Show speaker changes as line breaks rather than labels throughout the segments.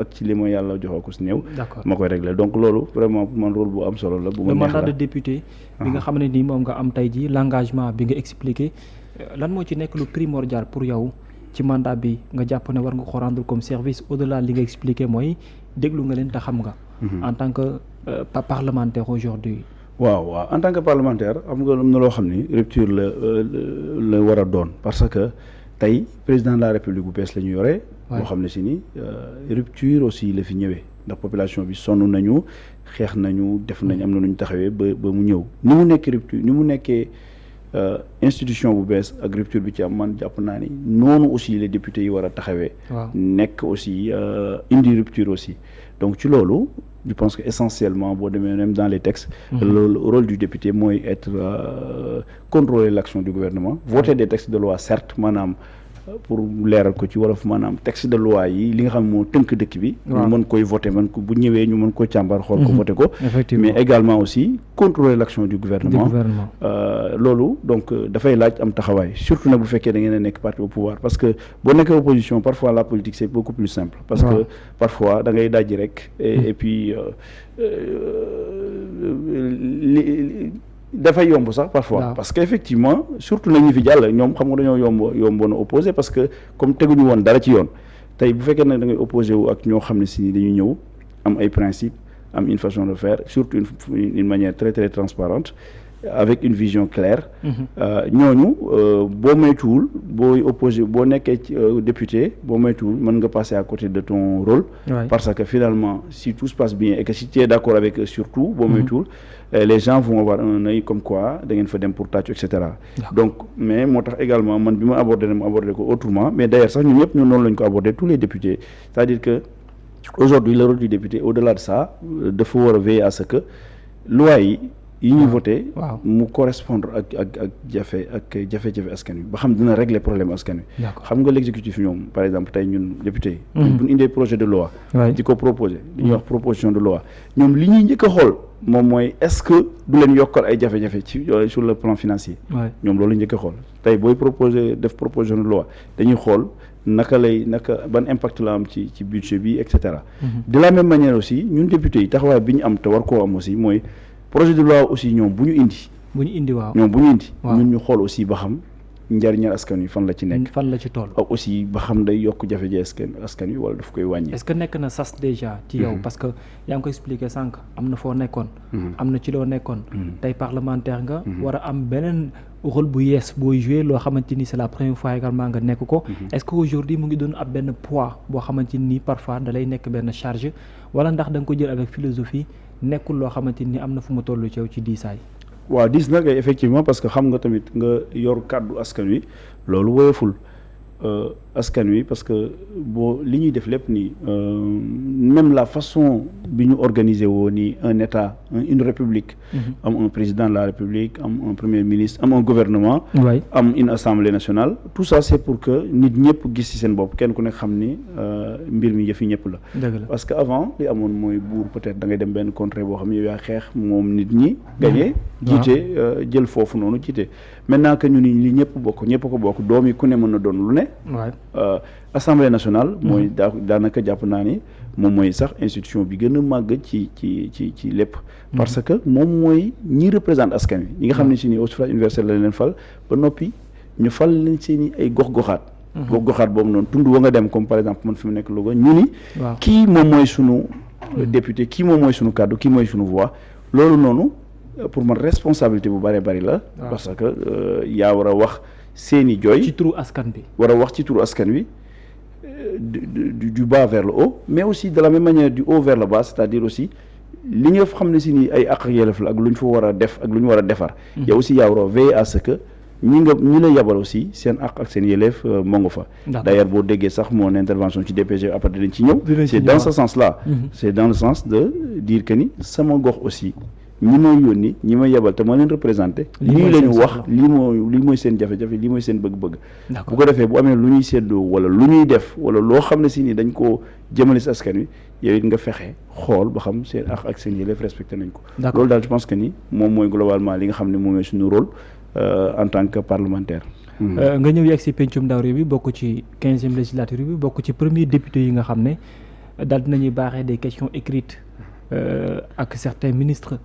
ak ci li ma yàlla jox ko si néew.
d'accord
ma koy régler donc loolu vraiment pour man rôle bu am solo la. bu ma neex la
le mandat de député. bi nga xam ne nii moom nga am tey jii l'engagement bi nga expliqué lan moo ci nekk lu primordial pour yow ci mandat bi nga jàpp ne war nga ko rendre comme service au-delà li nga expliqué mooy déglu nga leen te xam nga. en tant que parlementaire aujourd'hui.
waaw en tant que parlementaire am nga am na loo xam ni rupture la war a doon parce que tey président de la république bu bees la ñu yore. boo xam ne si ni rupture aussi la fi ñëwee ndax population bi sonn nañu xeex nañu def nañ am na nu ñu taxawee ba mu ñëw ni mu nekk rupture ni mu nekkee institution bu bees ak rupture bi ci am man jàpp naa ni noonu aussi les députés yi war a taxawee. nekk aussi indi rupture aussi donc ci loolu. je pense que essentiellement boo demee même dans les textes. le rôle du député mooy être contrôler l'action du gouvernement. voter des textes de loi certes maanaam pour leeral ko ci wolof maanaam texte de loi yi li nga xam moo tënk dëkk bi. ñu mën koy voter man ko bu ñëwee ñu mën ko càmbar xool ko voter ko. mais également aussi contrôler l'action du gouvernement. loolu donc dafay laaj am taxawaay surtout nag bu fekkee da ngeen a nekk parti au pouvoir parce que boo nekkee opposition parfois la politique c'est beaucoup plus simple. parce que parfois da ngay dajji rek. et puis dafay yomb sax parfois parce que effectivement surtout nag ñi fi jàll ñoom xam nga dañoo yomboon a opposé parce que comme teguñu woon dara ci yoon tey bu fekkee nag da ngay opposé wu ak ñoo xam ne si dañuy ñëw am ay principes am une façon de faire surtout une manière très très transparente avec une vision claire ñooñu boo moytuwul booy opposé boo nekkee ci député boo moytuwul mën nga passer à côté de ton rôle parce que finalement si tout se passe bien et que si tu es d'accord avec eux surtout boo moytuwul les gens vont avoir un œil comme quoi da ngeen fa dem pour tàccu et cetera donc mais moo tax également man bi ma abordé ko autrement mais d'ailleurs sax ñun ñëpp ñun noonu lañ ko abordé tous les députés c'est-à-dire que aujourd'hui le rôle du député au-delà de ça dafa war a veiller à ce que loi yi ñuy voté mu correspondre ak jafe-jafe askan wi ba xam dina régler problème askan wi xam nga l'exécutif ñoom par exemple tey ñun député yi bu ñu indee projet de loi di ko proposer li ñuy wax proposition de loi ñoom li ñuy njëkk a xool moom mooy est-ce que du leen yokkal ay jafe-jafe ci sur le plan financier ñoom loolu njëkk a xool tey booy proposer def proposition de loi dañuy xool naka ban impact la am ci budget bi et cetera de la même manière aussi ñun député yi taxawaay bi ñu am te war koo am aussi mooy projet de loi aussi ñoom bu ñu indi ñun ñu xool aussi ba xam njariñal askan wi fan la ci nekk
fan la ci toll
ak aussi ba xam day yokk jafe-jafe askan wi wala daf koy wàññi
est-ce que nekk na sas déjà ci yow parce que yaa ngi ko expliqué sànq am na foo nekkoon am na ci loo nekkoon tey parlementaire nga war a am beneen rôle bu yees booy jouer loo xamante ni c'est la première fois également nga nekk ko est-ce que aujourd'hui mu ngi doon ab benn poids boo xamante ni parfois da lay nekk benn charge wala ndax da nga ko jël avec philosophie nekkul loo xamante ni am na fu mu toll ci yow ci diisaay
waaw diis nag effectivement parce que xam nga tamit nga yor kàddu askan wi loolu woyoful askan wi parce que boo li ñuy def lépp nii même la façon bi ñu organiser woo nii un état une république am un président de la république am un premier ministre am un gouvernement am une assemblée nationale tout ça c'est pour que nit ñëpp gis ci seen bopp kenn ku nekk xam ni mbir mi yëfi ñëpp la parce que avant li amoon mooy buur peut-être da ngay dem benn contrée boo xam ne yow yaa xeex moom nit ñi gagné jiite jël foofu noonu jiite maintenant que ñu ni li ñëpp ko bokk doom yi ku ne mën na doon lu ne assemblée nationale mooy daanaka jàpp naa ni moom mooy sax institution bi gën a màgg ci lépp parce que moom mooy ñi représente askan wi ñi nga xam ne si ni au suffrage universel la leen fal ba noppi ñu fal leen seeni ay gox-goxaat boobu noonu tund wa nga dem comme par exemple man fi mu nekk Louga ñu ni kii moom mooy sunu député kii moom mooy sunu kàddu kii mooy sunu voix loolu noonu pour man responsabilité bu bari la parce que yaa war a wax seeni jooy
ci turu askan bi
war a wax ci turu askan wi du bas vers le haut mais aussi de la même manière du haut vers le bas c'est-à-dire aussi li nga xam ne si ni ay àq ak yelleef la ak lu ñu fa war a def ak lu ñu war a defar yow aussi yaa war a veiller à ce que ñi la yabal aussi seen àq ak seen yelleef moo nga fa d'ailleurs boo déggee sax mon intervention ci DPG après dañ ci ñëw c'est dans ce sens là c'est dans le sens de dire que ni sama gox aussi ñi may yónni ñi may yebal te ma leen représenté lii la ñu wax lii mooy seen jafe-jafe lii mooy seen bëgg-bëgg bu ko defee bu amee lu ñuy séddoo wala lu ñuy def wala loo xam ne si ni dañ koo jëmale si askan wi yow it nga fexe xool ba xam seen ak seen yelleef respecté nañ ko loolu daal je pense que ni moom mooy globalement li nga xam ne moom mooy suñu rôle en tant que parlementaire
nga ñëw yegg si pencum ndaw réew bi bokk ci 15e législature bi bokk ci premier député yi nga xam ne daal dinañuy baaxee des questions écrites ak certains ministres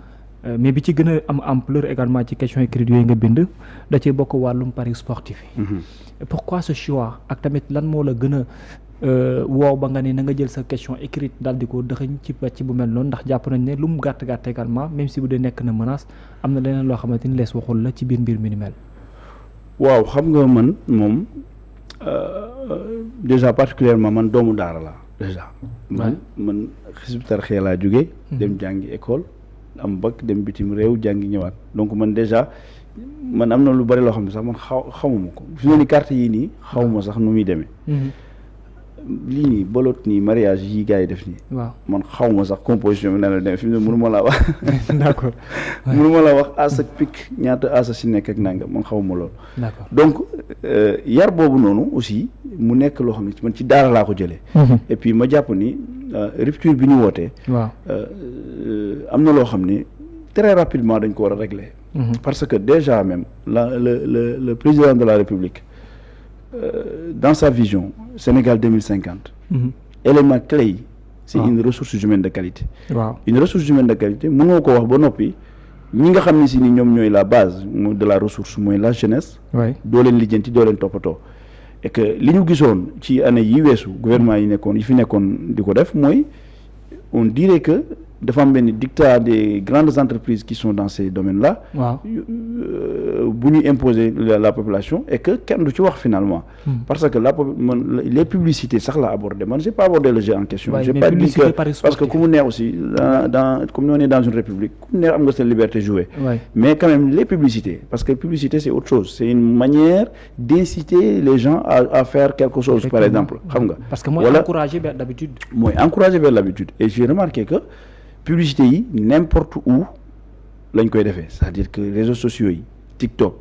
mais bi ci gën a am ampleur également ci questions écrites yooyu nga bind da cee bokk wàllum paris sportif yi. Pourquoi ce choix ak tamit lan moo la gën a woow ba nga ne na nga jël sa question écrite daal di ko dëxëñ ci pàcc bu mel noonu ndax jàpp nañ ne lu mu gàtt gàtt également même si bu dee nekk na menace am na leneen loo xamante ni lees waxul la ci biir mbir mi ni mel.
waaw xam nga man moom déjà particulièrement man doomu daara la déjà. man Hizbut Tarqiyyah laa jóge dem jàngi école am bac dem bitim réew jàngi ñëwaat donc man déjà man am na lu bari loo xam ne sax man xamuma ko fi mu ne nii carte yii nii xawma sax nu muy demee. lii nii bolot nii mariage yi gars yi def nii. waaw man xawma sax composition bi nan la demee fi mu ne mënu ma laa wax.
d'accord
mënu ma laa wax as ak pic ñaata as si nekk ak nangam man xawma loolu.
d'accord
donc yar boobu noonu aussi mu nekk loo xam ne man ci daara laa ko jëlee. et puis ma jàpp ni rupture bi ñu wootee.
waaw
am na loo xam ne très rapidement dañ ko war a régler. parce que déjà même le président de la République. Dans sa vision Sénégal 2050 élément clé yi c'est une ressource humaine de qualité. Une ressource humaine de qualité mënoo ko wax ba noppi ñi nga xam ne si ni ñoom ñooy la base de la ressource mooy la jeunesse. doo leen lijjanti doo leen toppatoo. Et que li ñu gisoon ci année yi weesu gouvernement yi fi nekkoon di ko def mooy on dirait que dafa am benn dictat des grandes entreprises qui sont dans ces domaines-là. bu ñu imposer la population et que kenn du ci wax finalement. Parce que les publicités sax la abordé man j'ai pas abordé le jeu en question. J'ai pas dit que parce que ku mu neex aussi comme on est dans une république ku mu neex am nga sa liberté jouer. Mais quand même les publicités parce que publicité c'est autre chose c'est une manière d'inciter les gens à faire quelque chose par exemple xam nga.
Parce que mooy encourager vers l'habitude.
Mooy encourager vers l'habitude et j'ai remarqué que publicité yi n'importe où lañ koy defee c'est-à-dire que réseaux sociaux yi TikTok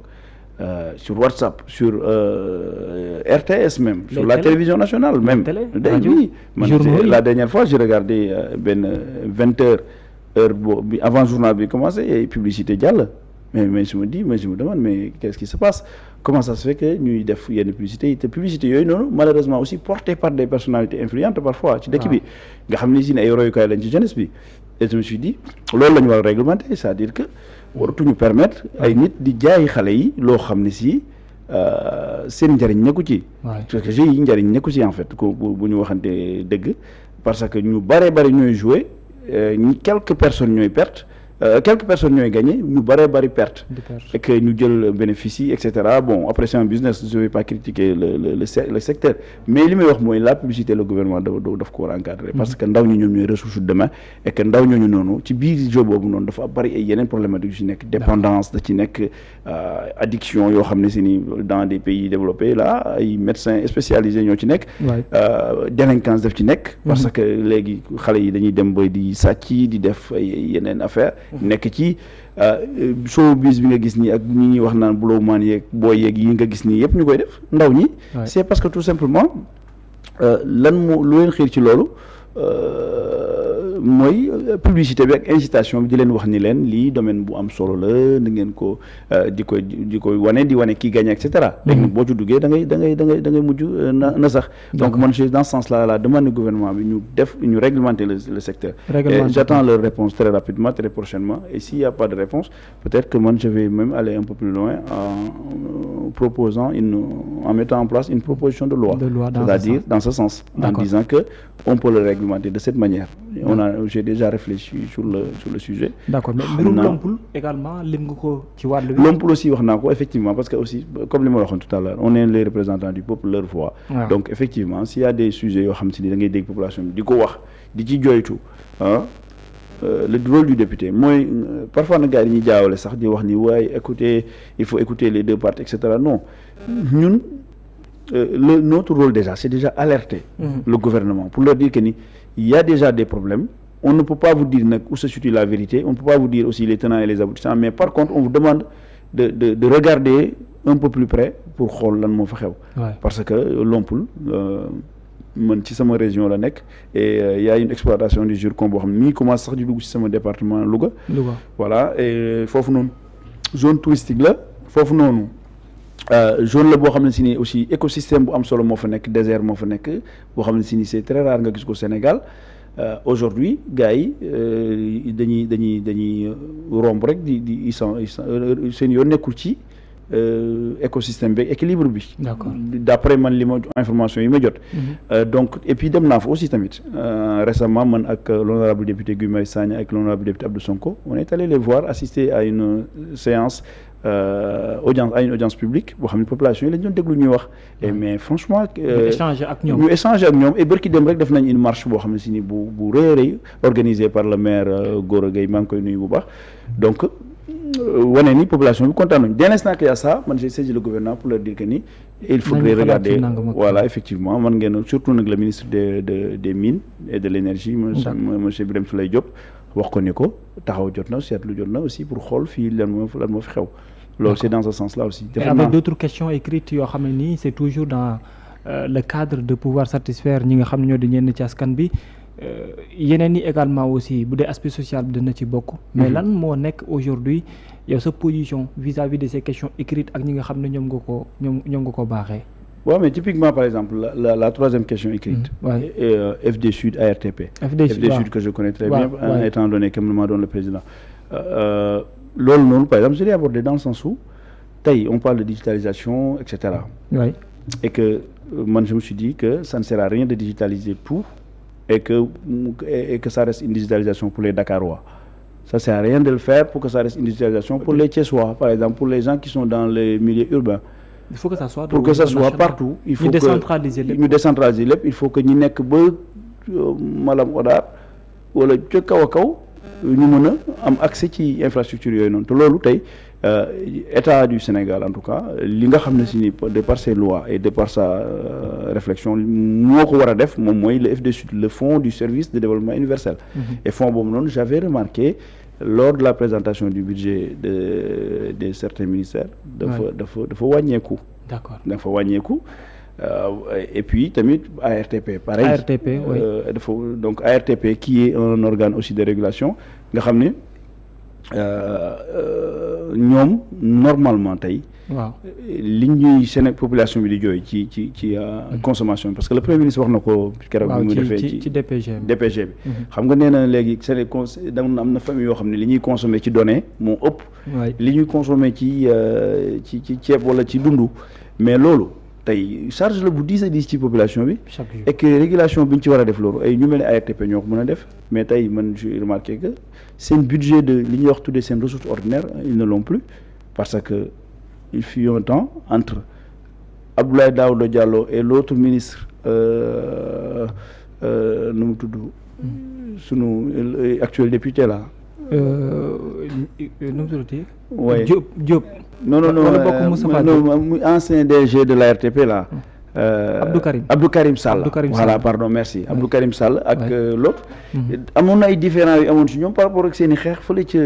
sur WhatsApp sur RTS même sur la télévision nationale même oui la dernière fois j'ai regardé benn 20h heure boobu avant journal bi commencé et publicité jàll mais je me demande mais qu'est-ce qui se passe comment ça se fait que ñuy def yenn publicité yi te publicité yooyu noonu malheureusement aussi portées par des personnalités influentes parfois ci dëkk bi nga xam ne si ne ay royukaay lañ ci jeunesse bi et je me suis dit loolu la ñu war a réglementer c'est-à-dire que waratuñu permettre ay nit di jaay xale yi loo xam ne si seen njëriñ nekku ci parce que jeux yi njëriñ nekku ci en fait ko bu ñu waxante dëgg parce que ñu bare ñooy jouer ñi quelques personnes ñooy perte quelques personnes ñooy gagné ñu bari perte et que ñu jël bénéfice yi et cetera bon après c'est un business je vais pas critiquer le secteur mais li may wax mooy la publicité le gouvernement daf ko war a encadrer parce que ndaw ñi ñoom ñooy ressource de demain et que ndaw ñooñu noonu ci biir jeu boobu noonu dafa bari ay yeneen problématique yu ci nekk dépendance da ci nekk addiction yoo xam ne si ni dans des pays développés là ay médecins spécialisés ñoo ci nekk délinquance daf ci nekk parce que léegi xale yi dañuy dem ba di sàcc di def ay yeneen affaire nekk ci showbiz bi nga gis nii ak ñi ñuy wax naan blowman yeeg booy yeeg yi nga gis nii yëpp ñu koy def ndaw ñi c'est parce que tout simplement lan moo lu leen xiir ci loolu mooy publicité bi ak incitation bi di leen wax ni leen lii domaine bu am solo la da ngeen ko di koy wane kii gagné et cetera léegi nag boo ci duggee da ngay mujj na sax donc man je dans ce sens là la demande du gouvernement bi ñu réglementer le secteur et j'attends leur réponse très rapidement très prochainement et s'il y a pas de réponse peut-être que man je vais même aller un peu plus loin en proposant en mettant en place une proposition de loi c'est-à-dire dans ce sens en disant que on peut le réglementer de cette manière j'ai déjà réfléchi sur le sujet.
D'accord mais mbirum Lompoul également lim nga ko ci wàllu.
Lompoul aussi wax naa ko effectivement parce que aussi comme li ma waxoon tout à l'heure on est les représentants du peuple leur voix. Donc effectivement s'il y a des sujets yoo xam si ni da ngay dégg population bi di ko wax di ci joytu le rôle du député mooy parfois nag gars yi dañuy jaawale sax di wax ni waaye écouter il faut écouter les deux parties et cetera non ñun notre rôle déjà c'est déjà alerter le gouvernement pour leur dire que ni il y a déjà des problèmes on ne peut pas vous dire nag où se situe la vérité on ne peut pas vous dire aussi les tenants et les aboutissants mais par contre on vous demande de regarder un peu plus près pour xool lan moo fa xew parce que Lompoul man ci sama région la nekk et y a une exploitation du zircon boo xam ne mi ngi commencé sax di dugg ci sama département Louga voilà et foofu noonu zone touristique la foofu noonu zone la boo xam ne si ni aussi écosystème bu am solo moo fa nekk, désert moo fa nekk boo xam ne si ni c'est très rare nga gis ko Sénégal. Aujourd'hui gars yi dañuy romb rek di seen yoon nekkul ci écosystème bi équilibre bi.
D'accord.
D'après man li ma information yi ma jot. Donc et puis dem naa fa aussi tamit récemment man ak l'honorable député Guy Marius Sagna ak l'honorable député Abdou Sonko on est allé les voir assister à une séance à une audience publique boo xam ne population yi lañ doon déglu ñuy wax. Mais franchement.
ñu échanger ak ñoom
et bërki dem rek def nañ une marche boo xam ne si ni bu rëy a rëy organisée par le maire Gora Gueye maa ngi koy nuyu bu baax donc. wane ni population bi kontaan nañu dès l'instant qu'il y a ça man j'ai saisi le gouvernement pour leur dire que ni il faudrait regarder voilà effectivement man ngeen surtout nag le ministre des mines et de l'énergie monsieur Birame Souleye Diop wax ko ni ko taxaw jot na seetlu jot na aussi pour xool fii lan moo fi xew loolu c'est dans ce sens là aussi.
Et avec d'autres questions écrites yoo xam ne nii c'est toujours dans le cadre de pouvoir satisfaire ñi nga xam ne ñoo di ñenn ci askan bi. Yeneen yi également aussi bu dee aspect social bi dina ci bokk. Mais lan moo nekk aujourd'hui yow sa position vis-à-vis de ces questions écrites ak ñi nga xam ne ñoom nga ko baaxee.
waaw mais typiquement par exemple la troisième question écrite. FD Sud ARTP. FD Sud que je connais très bien. Étant donné que m'a donné le président. Loolu noonu par exemple je l'ai abordé dans le sens où tey on parle de digitalisation et cetera.
Oui.
Et que man je me suis dit que ça ne sert à rien de digitaliser tout. Et que ça reste une digitalisation pour les Dakarois. Ça sert à rien de le faire pour que ça reste une digitalisation pour les Thiessois, par exemple, pour les gens qui sont dans les milieux urbains.
Il faut que ça soit
pour que ça soit partout. Il faut
décentraliser
lépp. Il faut que ñi nekk ba Malam Odar wala ca kaw a kaw ñu mën a am accès ci infrastructure yooyu noonu te loolu tey État du Sénégal en tout cas li nga xam ne si ni de par ses lois et de par sa réflexion moo ko war a def moom mooy le FD Sud le fonds du service de développement universel. Et fonds boobu noonu j'avais remarqué lors de la présentation du budget de certains ministères. dafa wàññeeku.
D'accord.
dafa wàññeeku. Et puis tamit ARTP pareil.
ARTP oui.
Donc ARTP qui est un organe aussi de régulation nga xam ne ñoom normalement tey.
waaw
li ñuy population bi di jooy ci consommation bi parce que le premier ministre wax na ko keroog bi mu defee ci DPG bi xam nga nee na léegi am na famille yoo xam ne li ñuy consommer ci données moo ëpp li ñuy consommer ci ceeb wala ci dundu mais loolu tey charge la bu diis a diis ci population bi et que régulation bi ñu ci war a def loolu ay ñu mel ne ARTP ñoo ko mën a def mais tey man j'ai remarqué que seen budget de li ñuy wax tuddee seen ressources ordinaires ils ne l'ont plus parce que il fut un temps entre Abdoulaye Daouda Diallo et l'autre ministre nu mu tudd sunu actuel député là.
Nu mu tuddati.
oui
Diop.
non ancien DG de l'ARTP là. Abdou Karim Sall voilà pardon merci Abdou Karim Sall ak l'autre amoon na ay différends yu amoon ci ñoom par rapport ak seen i xeex fële ca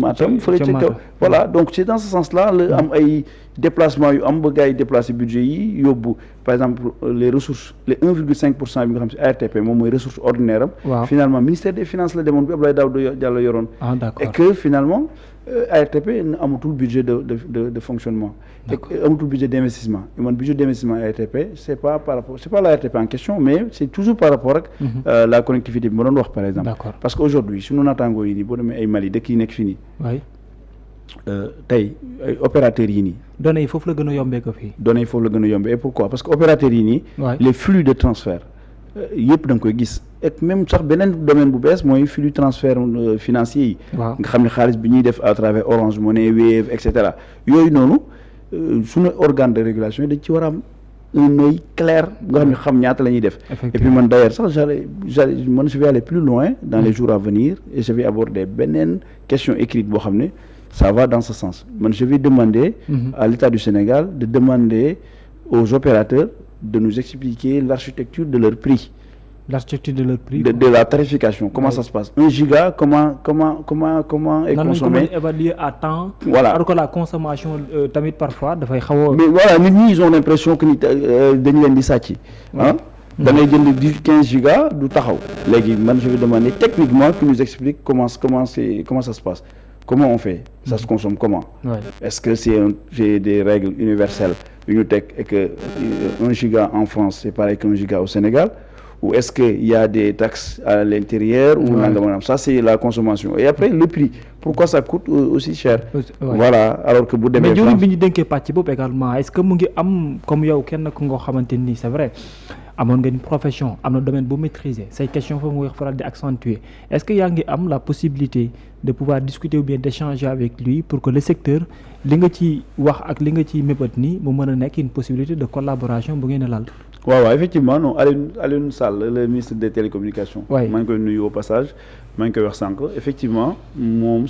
Matam fële ca kaw voilà donc c'est dans ce sens là la am ay déplacement yu am ba gars yi déplacer budget yi yóbbu par exemple les ressources les 1,5% bi nga xam si ARTP moom mooy ressource ordinaire am finalement ministère des finances la demoon bi Abdoulaye Daouda Diallo yoroon et que finalement ARTP amatul budget de fonctionnement amatul budget d'investissement et man budget d'investissement ARTP c'est pas la ARTP en question mais c'est toujours par rapport ak la connectivité bi ma doon wax par exemple parce que aujourd'hui suñu naataangoo yi nii boo demee ay Mali dëkk yi nekk fii nii tey ay opérateurs yi nii
données yi foofu la gën a yombee ko fii
et pourquoi parce que opérateurs yi nii les flux de transfert yëpp da nga koy gis et même sax beneen domaine bu bees mooy flux transfert financier yi nga xam ne xaalis bi ñuy def à travers Orange Money Wave et cetera yooyu noonu suñu organe de régulation yi dañ ci war a am un œil clair nga xam ne xam ñaata la ñuy def et puis man d'ailleurs sax je vais aller plus loin dans les jours à venir et je vais aborder beneen question écrite boo xam ne ça va dans ce sens man je vais demander à l'État du Sénégal de demander aux opérateurs de nous expliquer l'architecture de leur prix.
L'architecture de leur prix.
De la tarification. Comment ça se passe? 1 giga, comment est consommé?
Comment évaluer à temps.
Voilà.
Alors que la consommation, tamit parfois, dafay xaw a.
Mais voilà, nit ils ont l'impression que dañu leen di sàcc. Hein? Da ngay jënd 15 gigas du taxaw. Léegi man je vais demander techniquement qu'ils nous expliquent comment ça se passe. comment on fait? Ça se consomme comment? Est-ce que c'est des règles universelles yu ñu teg et que 1 giga en France c'est pareil qu'1 giga au Sénégal? Ou est-ce qu'il y a des taxes à l'intérieur ou nangam? Ça c'est la consommation. Et après le prix, pourquoi ça coûte aussi cher? Voilà, alors que bu demee
mais jëwriñ bi ñu dénkee pàcc boobu également est-ce que mu ngi am comme yow kenn ku nga xamante ni c'est vrai amoon nga une profession am na domaine bu maîtriser say question fa mu wax faral di accentuer est-ce que yaa ngi am la possibilité de pouvoir discuter ou bien d'échanger avec lui pour que le secteur li nga ci wax ak li nga ci mébét nii mu mën a nekk une possibilité de collaboration bu ngeen a lal?
waaw effectivement non Alioune Sall le ministre des télécommunications. maa ngi koy nuyu au passage maa ngi koy wax sànq effectivement moom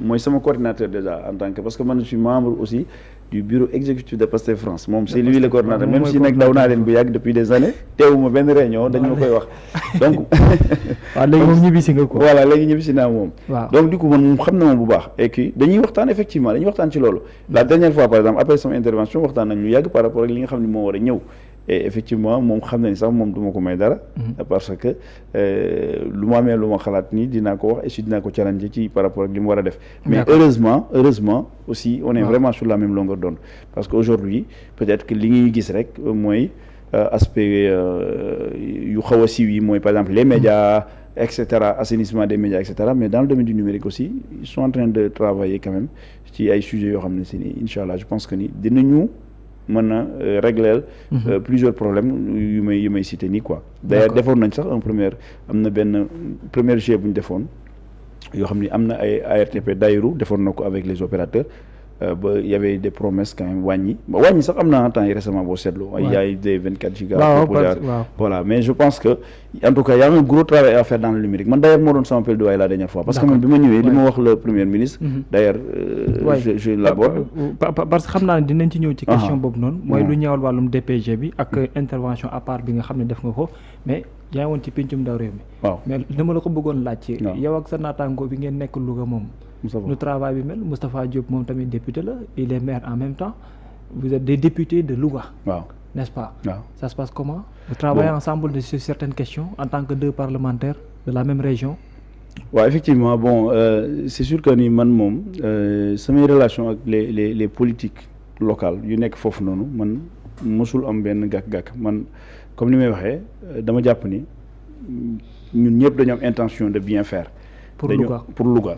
mooy sama coordinateur déjà en tant que parce que man je suis membre aussi du bureau exécutif de Pastef France moom c'est lui le coordinateur même si nag daw naa leen bu yàgg depuis des années teewuma benn réunion dañ ma koy wax donc.
waaw léegi moom ñibbisi nga ko.
voilà léegi ñibbisi naa moom. donc du coup man moom xam na moom bu baax et puis dañuy waxtaan effectivement dañuy waxtaan ci loolu. la dernière fois par exemple après sama intervention waxtaan nañ ñu yàgg par rapport ak li nga xam ne moo war a ñëw. et effectivement moom xam na ni sax moom du ma ko may dara. parce que lu ma amee lu ma xalaat nii dinaa ko wax et si dinaa ko challenger ci par rapport ak li mu war a def. mais heureusement aussi on est vraiment sur la même longueur d'onde parce que aujourd'hui peut-être que li ñuy gis rek mooy aspect yu xaw a siiw yi mooy par exemple les médias et cetera assainissement des médias et cetera mais dans le domaine du numérique aussi ils sont en train de travailler quand même ci ay sujets yoo xam ne si ni incha allah je pense que ni dinañu mën na régler plusieurs problèmes yu may cité nii quoi. d'ailleurs defoon nañ sax am na benn premier jet bu ñu defoon yoo xam ni am na ay ARTP Daïrou defoon na ko avec les opérateurs ba y avait des promesses quand même wàññi sax am na temps yi récemment boo seetloo ay yaay des 24 gigas voilà mais je pense que en tout cas y a un gros travail à faire dans le numérique man d'ailleurs moo doon sama plaidoyer la dernière fois parce que man bi ma ñëwee li ma wax le premier ministre d'ailleurs je l'aborde
parce que xam naa ne dinañ ci ñëw ci question boobu noonu mooy lu ñëwal wàllum DPG bi ak intervention à part bi nga xam ne def nga ko mais yaa ngi woon ci pencum ndaw réew mi mais dama la ko bëggoon laaj ci yow ak sa naataango bi ngeen nekk Louga moom nu travail bi mel Moustapha Diop moom tamit député la il est maire en même temps vous êtes des députés de Louga n'est-ce pas ça se passe comment vous travaillez ensemble sur certaines questions en tant que deux parlementaires de la même région
effectivement c'est sûr que ni man moom samay relation ak les politiques locales yu nekk foofu noonu man mosul am benn gàkk-gàkk man comme ni may waxee dama jàpp ni ñun ñëpp dañu am intention de bien faire pour Louga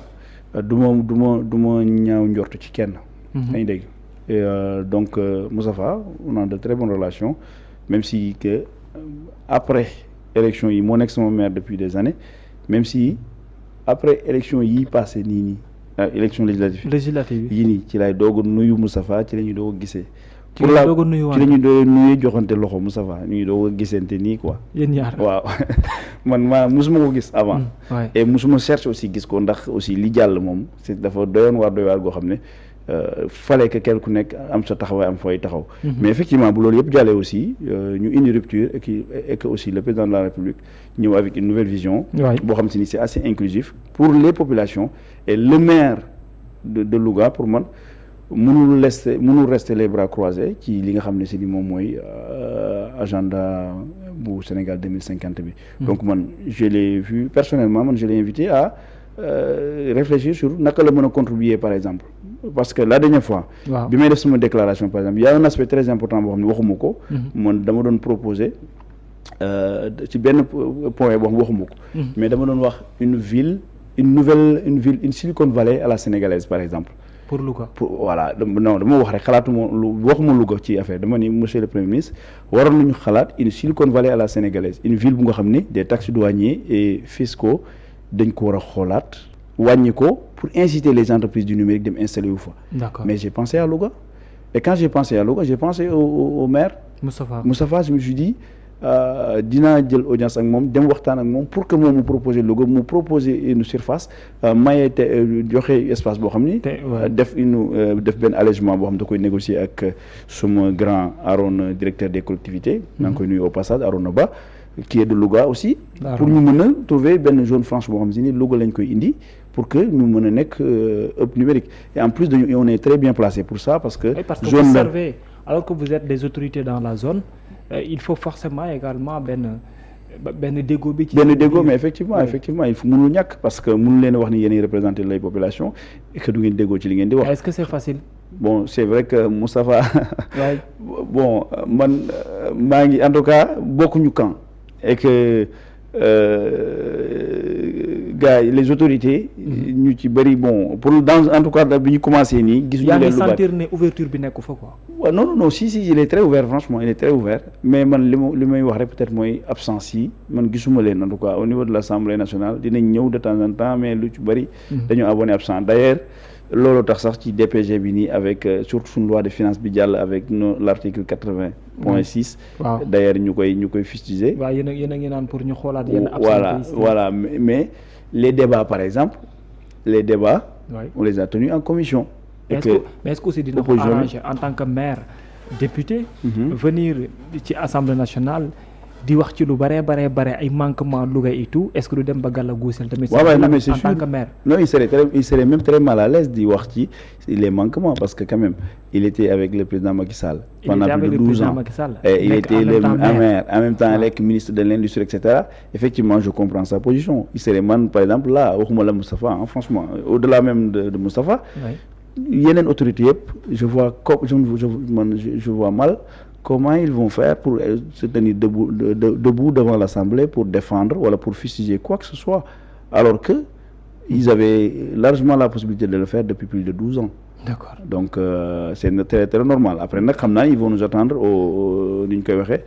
du ma ñaaw njort ci kenn dañu dégg donc Moustapha on a de très bonnes relations même si que après élection yi moo nekk sama maire depuis des années même si après élection yi passé nii élection législative yi nii ci lay doog a nuyu Moustapha ci la ñuy doog a gisee ci la ñu doon nuyu joxante loxo Moustapha ñu ngi doog a gisante nii quoi.
yéen ñaar
waaw man musuma ko gis avant. et musuma cherche aussi gis ko ndax aussi li jàll moom c'est dafa doy waar goo xam ne fallait que kenn ku nekk am sa taxawaay am fooy taxaw. mais effectivement bu loolu yëpp jàllee aussi ñu indi rupture et que aussi le président de la République ñëw avec une nouvelle vision. boo xam si ni c'est assez inclusif pour les populations et le maire de Louga pour man. mënul rester les bras croisés ci li nga xam ne si ni moom mooy agenda bu Sénégal 2050 bi. donc man je l'ai vu personnellement je l'ai invité à réfléchir sur naka la mën a contribuer par exemple parce que la dernière fois. bi may def sama déclaration par exemple il y a un aspect très important boo xam ne waxuma ko. man dama doon proposer ci benn point boo xam waxuma ko. mais dama doon wax une Silicon Valley à la sénégalaise par exemple.
pour Louga
voilà dama wax rek xalaatuma waxuma Louga ci affaire dama ni monsieur le premier ministre waroon nañu xalaat une Silicon Valley à la sénégalaise une ville bu nga xam ni des taxes douaniers et fiscaux dañ ko war a xoolaat wàññi ko pour inciter les entreprises du numérique dem installer wu fa.
D'accord.
Mais j'ai pensé à Louga et quand j'ai pensé à Louga j'ai pensé au maire Moustapha je me suis dit dinaa jël audience ak moom dem waxtaan ak moom pour que moom mu proposer Louga mu proposer une surface maye te joxe espace boo xam ni def benn allègement boo xam da koy négocier ak suma grand Aaron directeur des collectivités maa ngi koy nuyu au passage Arona Ba qui est de Louga aussi pour ñu mën a trouver benn zone franche boo xam si ni Louga lañ koy indi pour que ñu mën a nekk hub numérique et en plus dañu on est très bien placé pour ça parce que
zone vous servez alors que vous êtes des autorités dans la zone il faut forcément également benn benn déggoo bi.
benn déggoo mais effectivement il faut mënul ñàkk parce que mënu leen wax ni yéenay représenter lay population et que du ngeen déggoo ci li ngeen di wax.
est-ce que c'est facile.
bon c'est vrai que Moustapha bon man maa ngi en tout cas bokkuñu camp et que gars yi les autorités. ñu ci bëri bon pour dans en tout cas bi ñu commencé nii. gisuñu leen lu bari
yaa ngi sentir ne ouverture bi nekku fa quoi.
waaw non si il est très ouvert franchement il est très ouvert mais man li may wax rek peut-être mooy absence yi man gisuma leen en tout cas au niveau de l'Assemblée nationale dinañ ñëw de temps en temps mais lu ci bëri. dañoo abonné absent d'ailleurs. loolu tax sax ci DPG bi nii avec surtout suñu loi de finances bi jàll avec l'article 80.6.
waaw
d'ailleurs ñu koy fustiger.
waaw yéen a ngi naan pour ñu xoolaat yenn absentéistes
voilà mais les débats par exemple on les a tenus en commission.
mais est-ce que aussi dina ko arranger en tant que maire député. venir ci assemblée nationale. di wax ci lu bare ay manquements Louga et tout est-ce que du dem ba gàlla guusel tamit.
waaw non mais c'est sûr
en tant que maire.
non il serait même très mal à l'aise di wax ci les manquements parce que quand même il était avec le président Macky Sall. pendant plus de 12 ans et il était le maire en même temps avec ministre de l'industrie etc. effectivement je comprends sa position il serait man par exemple là waxuma la Moustapha franchement au-delà même de Moustapha. yeneen autorités yëpp je vois mal. Comment ils vont faire pour se tenir debout devant l'Assemblée pour défendre ou pour fustiger quoi que ce soit alors que ils avaient largement la possibilité de le faire depuis plus de 12 ans.
D'accord.
Donc c'est très très normal après nag xam naa ils vont nous attendre au ni ñu koy waxee